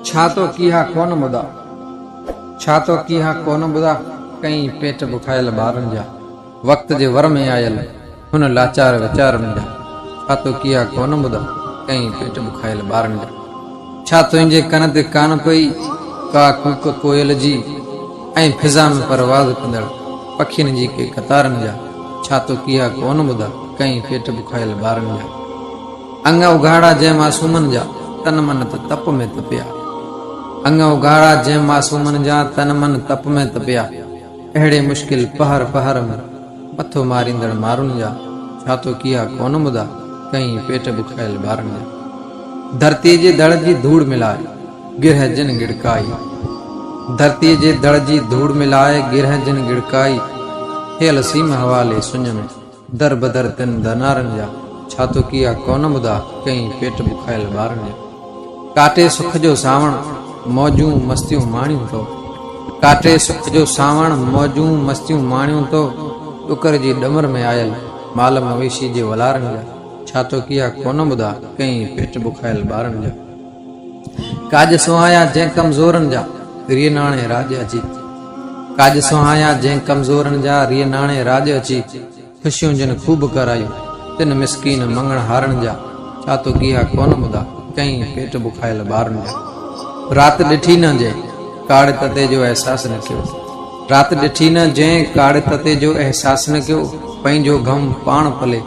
छा तो कीहा कोन ॿुधा, छा तो कीहा कोन ॿुधा, कई पेट बुखायल ॿारनि जा वक़्त जे वर में आयल हुन लाचार वीचारनि जा। छा तो कीहा कोन ॿुधा, कई पेट बुखायल ॿारनि जा। छा तुंहिंजे कन ते कान पई का कूक कोयल जी, ऐं फिज़ा में परवाज़ कंदड़ पखियुनि जी के कतारनि जा। छा तो कीहा कोन ॿुधा, कई पेट बुखायल ॿारनि जा। अंग उघाड़ा जंहिं मासूमनि जा तन मन त तप में तपिया, अंग उघाड़ा जंहिं मासूमनि जा तन मन तप में तपिया। अहिड़े मुश्किल पहर पहर में मथो मारींदड़ मारुनि जा। छा तो कीहा कोन ॿुधा, कई पेट बुखायल ॿारनि जा। धरती जे दड़ जी धूड़ मिलाए गिरह जिन गिड़काई, धरती जे दड़ जी धूड़ मिलाए गिरह जिन गिड़काई। हेल सीम हवाले सुञ में दर बदर तिन दनारनि जा। छा तो कीहा कोन ॿुधा, कई पेट बुखायल ॿारनि जा। काटे सुख जो सावण मौजूं मस्तियूं माणियूं तो, काटे सुख जो सावण मौजूं मस्तियूं माणियूं तो। टुकर जी डमर में आयल माल मवेशी जे वलारनि जा। छा तो कीहा कोन ॿुधा, कई पेट बुखायल ॿारनि जा। काज सुहाया जंहिं कमज़ोरनि जा रिय नाणे राज अची, काज सुहाया जंहिं कमज़ोरनि जा रिय नाणे राज अची। ख़ुशियूं जिन खूब करायूं तिन मिसकीन मंगण हारनि जा। छा तो कीहा कोन ॿुधा, कई पेट बुखायल ॿारनि जा। रात ॾिठी न जंहिं काड़े तते जो अहसास न कयो, रात ॾिठी न जंहिं काड़े तते जो अहसास न कयो। पंहिंजो गम पाण पले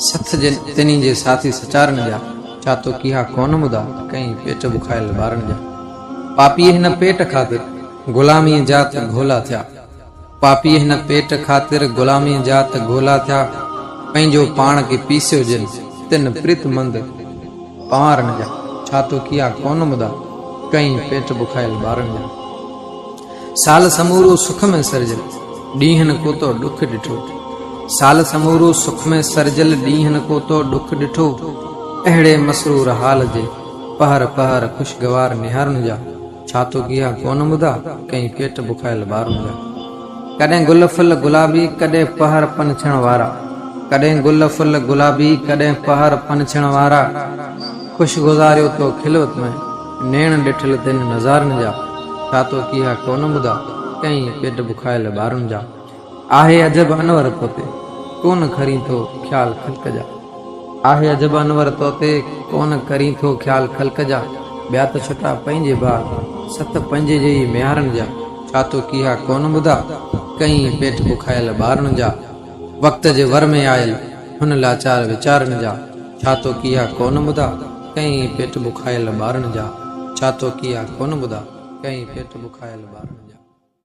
सथ जिन तिनी जे साथी सचारनि जा। छा तो कीहा कोन ॿुधा, कई पेट बुखायल ॿारनि जा। पापीअ हिन पेट ख़ातिर ग़ुलामीअ जा त घोला थिया, पापीअ हिन पेट ख़ातिर ग़ुलामीअ जा त घोला थिया। पंहिंजो पाण खे पीसियो जिन तिन प्रीत मंद पवारनि जा। छा तो कीहा कोन ॿुधा, कई पेट बुखायल ॿारनि जा। साल समूरो सुख में सरजल ॾींहनि को तो ॾुख ॾिठो, साल समूरो सुख में सरजल ॾींहनि को तो ॾुख ॾिठो। अहिड़े मसरूर हाल जे पहर पहर ख़ुशगवार निहारनि जा। छा तो कीहा कोन ॿुधा, कई पेट बुखायल ॿारनि जा। कॾहिं गुल फुल गुलाबी कॾहिं पहर पनछण वारा, कॾहिं गुल फुल गुलाबी कॾहिं पहर पनछण वारा। ख़ुशि गुज़ारियो तो खिलवत में नेण ॾिठल तिन नज़ारनि जा। छा तो कीहा कोन ॿुधा, कई पेट बुखायल ॿारनि जा। आहे अजब अनवर तोते कोन खरी थो ख़्याल ख़ल्क़ जा, आहे अजब अनवर तोते कोन करी थो ख़्याल ख़ल्क़ जा। ॿिया त छुटा पंहिंजे भाउ सत पंहिंजे जे ई मियारनि जा। छा तो कीहा कोन ॿुधा, कई पेट बुखायल ॿारनि जा वक़्त जे वर में आयल हुन लाचार वीचारनि जा। छा तो कीहा कोन ॿुधा, कई पेट बुखायल ॿारनि जा। छा तो कीहा कोन ॿुधा, कई पेट बुखायल ॿारनि जा।